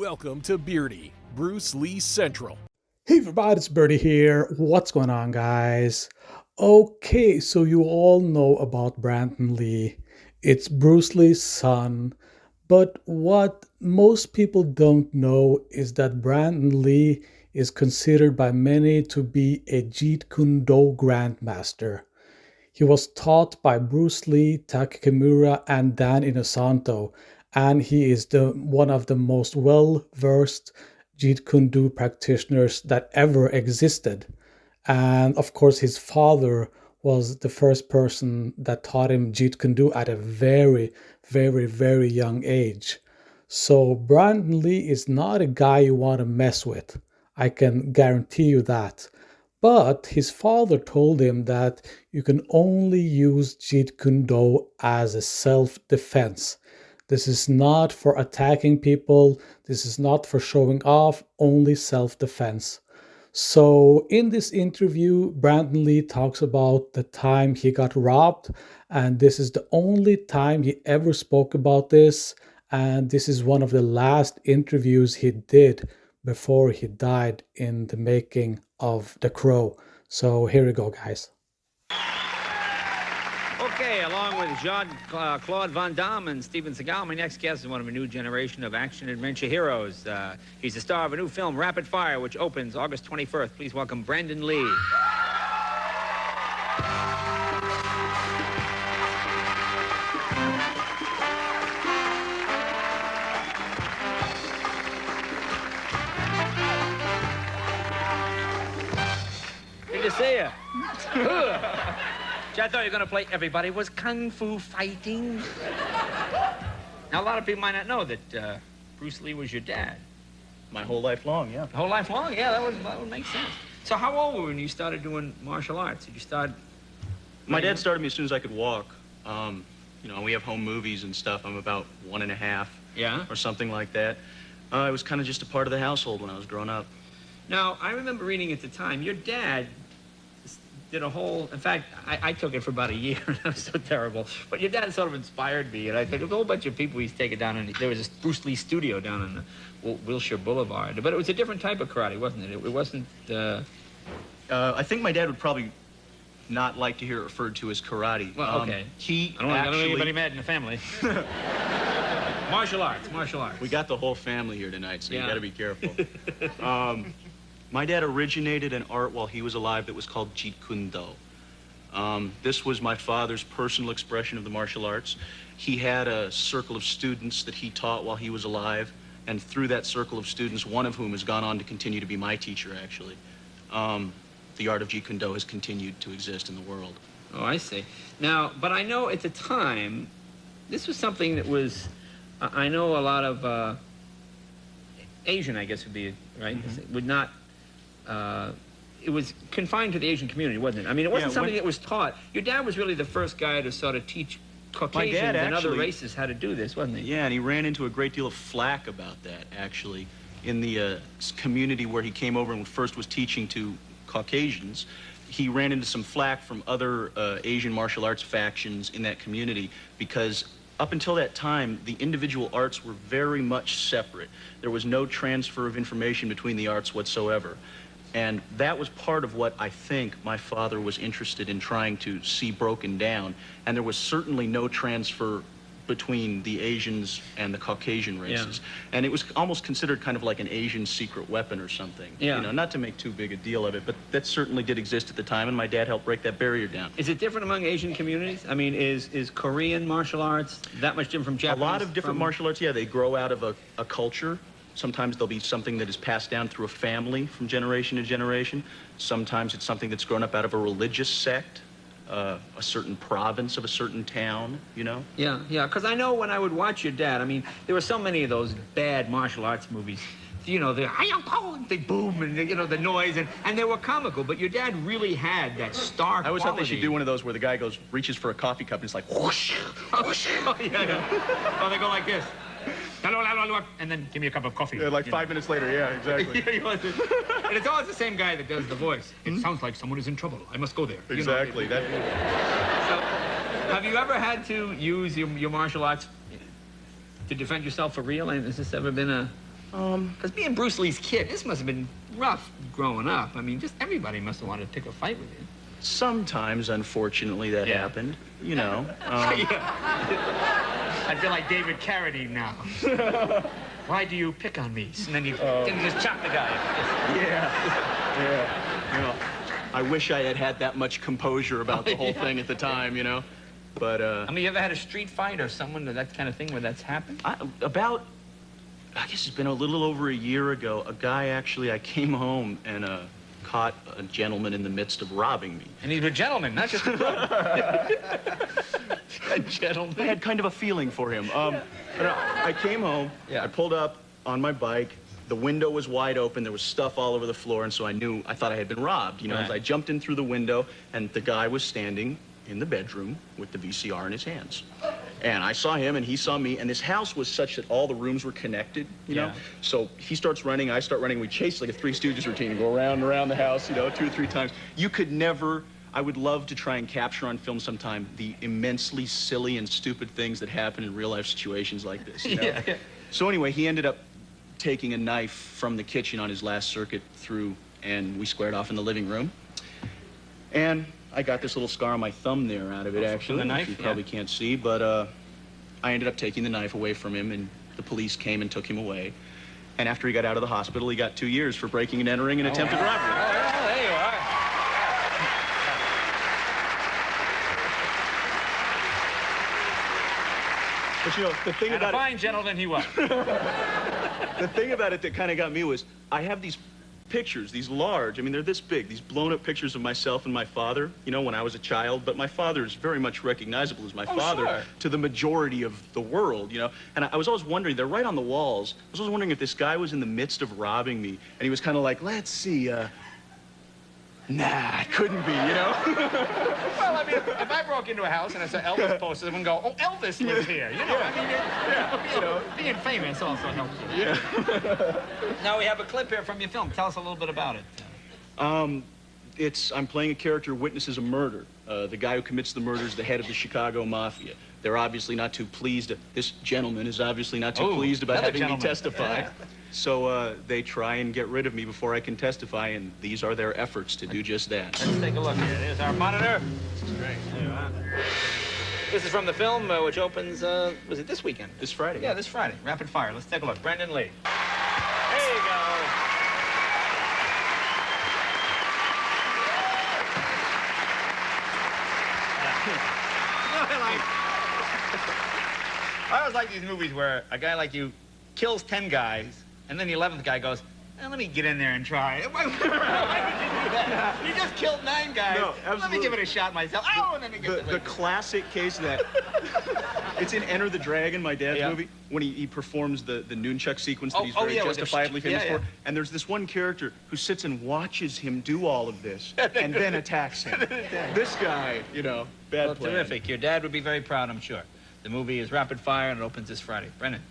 Welcome to Beardy, Bruce Lee Central. Hey everybody, it's Birdie here. What's going on, guys? Okay, so you all know about Brandon Lee. It's Bruce Lee's son. But what most people don't know is that Brandon Lee is considered by many to be a Jeet Kune Do grandmaster. He was taught by Bruce Lee, Taki Kimura, and Dan Inosanto, and he is one of the most well-versed Jeet Kune Do practitioners that ever existed. And of course, his father was the first person that taught him Jeet Kune Do at a very, very, very young age. So Brandon Lee is not a guy you want to mess with. I can guarantee you that. But his father told him that you can only use Jeet Kune Do as a self-defense. This is not for attacking people. This is not for showing off, only self-defense. So in this interview, Brandon Lee talks about the time he got robbed, and this is the only time he ever spoke about this, and this is one of the last interviews he did before he died in the making of The Crow. So here we go, guys. Okay, along with Jean-Claude Van Damme and Steven Seagal, my next guest is one of a new generation of action-adventure heroes. He's the star of a new film, Rapid Fire, which opens August 21st. Please welcome Brandon Lee. Good to see you. I thought you were going to play Everybody Was Kung Fu Fighting. Now, a lot of people might not know that Bruce Lee was your dad. My whole life long, yeah. Whole life long? Yeah, that would make sense. So how old were you when you started doing martial arts? Did you start... My dad started me as soon as I could walk. You know, we have home movies and stuff. I'm about 1.5. Yeah? Or something like that. It was kind of just a part of the household when I was growing up. Now, I remember reading at the time, your dad did a whole, in fact, I took it for about a year, and that was so terrible. But your dad sort of inspired me, and I think there was a whole bunch of people he's taken down, and there was this Bruce Lee studio down on the Wilshire Boulevard. But it was a different type of karate, wasn't it? It wasn't... I think my dad would probably not like to hear it referred to as karate. Well, okay. He I don't want anybody mad in the family. Martial arts. We got the whole family here tonight, so yeah. You got to be careful. My dad originated an art while he was alive that was called Jeet Kune Do. This was my father's personal expression of the martial arts. He had a circle of students that he taught while he was alive, and through that circle of students, one of whom has gone on to continue to be my teacher, actually. The art of Jeet Kune Do has continued to exist in the world. Oh, I see. Now, but I know at the time, this was something that was, I know a lot of Asian, I guess would be, right, would not, it was confined to the Asian community, wasn't it? I mean, it wasn't something that was taught. Your dad was really the first guy to sort of teach Caucasians and other races how to do this, wasn't he? Yeah, and he ran into a great deal of flack about that, actually, in the community where he came over and first was teaching to Caucasians. He ran into some flack from other Asian martial arts factions in that community because up until that time, the individual arts were very much separate. There was no transfer of information between the arts whatsoever. And that was part of what I think my father was interested in trying to see broken down. And there was certainly no transfer between the Asians and the Caucasian races. Yeah. And it was almost considered kind of like an Asian secret weapon or something. Yeah. You know, not to make too big a deal of it, but that certainly did exist at the time, and my dad helped break that barrier down. Is it different among Asian communities? I mean, is Korean martial arts that much different from Japanese? A lot of different martial arts, yeah, they grow out of a culture. Sometimes there'll be something that is passed down through a family from generation to generation. Sometimes it's something that's grown up out of a religious sect, a certain province of a certain town, you know? Yeah, because I know when I would watch your dad, I mean, there were so many of those bad martial arts movies. You know, they boom, and you know, the noise, and they were comical, but your dad really had that star quality. I always thought they should do one of those where the guy reaches for a coffee cup and it's like whoosh, whoosh. Oh, yeah. Oh, they go like this. And then give me a cup of coffee. Yeah, like 5 minutes later, yeah, exactly. And it's always the same guy that does the voice. It sounds like someone is in trouble. I must go there. Exactly. You know, so, have you ever had to use your martial arts to defend yourself for real? And has this ever been a... Because being Bruce Lee's kid, this must have been rough growing up. I mean, just everybody must have wanted to pick a fight with you. Sometimes, unfortunately, that happened. You know. I feel like David Carradine now. Why do you pick on me? And then you just chop the guy. You know, I wish I had had that much composure about the whole thing at the time, you know. But, I mean, you ever had a street fight or someone, that kind of thing where that's happened? I guess it's been a little over a year ago, a guy actually, I came home and caught a gentleman in the midst of robbing me. And he's a gentleman, not just a crook. A gentleman. I had kind of a feeling for him. But I came home, I pulled up on my bike, the window was wide open, there was stuff all over the floor, and so I thought I had been robbed. You know, as I jumped in through the window, and the guy was standing in the bedroom with the VCR in his hands. And I saw him, and he saw me, and this house was such that all the rooms were connected, you know? So he starts running, I start running, we chase like a Three Stooges routine and go around and around the house, you know, 2 or 3 times. You could never, I would love to try and capture on film sometime the immensely silly and stupid things that happen in real-life situations like this, you know? So anyway, he ended up taking a knife from the kitchen on his last circuit through, and we squared off in the living room. And I got this little scar on my thumb there out of it, actually. The knife? You probably can't see, but I ended up taking the knife away from him, and the police came and took him away. And after he got out of the hospital, he got 2 years for breaking and entering and attempted robbery. Oh, yeah, there you are. But you know, the thing about a fine gentleman he was. The thing about it that kind of got me was, I have these pictures, these large, I mean, they're this big, these blown-up pictures of myself and my father, you know, when I was a child, but my father is very much recognizable as my father to the majority of the world, you know, and I was always wondering, they're right on the walls, I was always wondering if this guy was in the midst of robbing me, and he was kind of like, let's see, nah, it couldn't be, you know? Well, I mean, if I broke into a house and I saw Elvis posters, I wouldn't go, oh, Elvis lives here, you know? I mean, being famous also helps you. Now we have a clip here from your film. Tell us a little bit about it. I'm playing a character who witnesses a murder. The guy who commits the murder is the head of the Chicago Mafia. They're obviously not too pleased. This gentleman is obviously not too pleased about having me testify. Yeah. So they try and get rid of me before I can testify, and these are their efforts to do just that. Let's take a look here. There's our monitor. This is great. This is from the film, which opens, was it this weekend? This Friday. Yeah, this Friday. Rapid fire. Let's take a look. Brendan Lee. There you go. I always like these movies where a guy like you kills 10 guys, and then the 11th guy goes, let me get in there and try. Why would you do that? You just killed 9 guys. No, absolutely. Let me give it a shot myself. Oh, and then he gets the classic case of that. It's in Enter the Dragon, my dad's movie, when he performs the nunchuck sequence that he's very justifiably famous for. And there's this one character who sits and watches him do all of this and then attacks him. This guy, you know, bad plan. Terrific. Your dad would be very proud, I'm sure. The movie is Rapid Fire, and it opens this Friday. Brendan.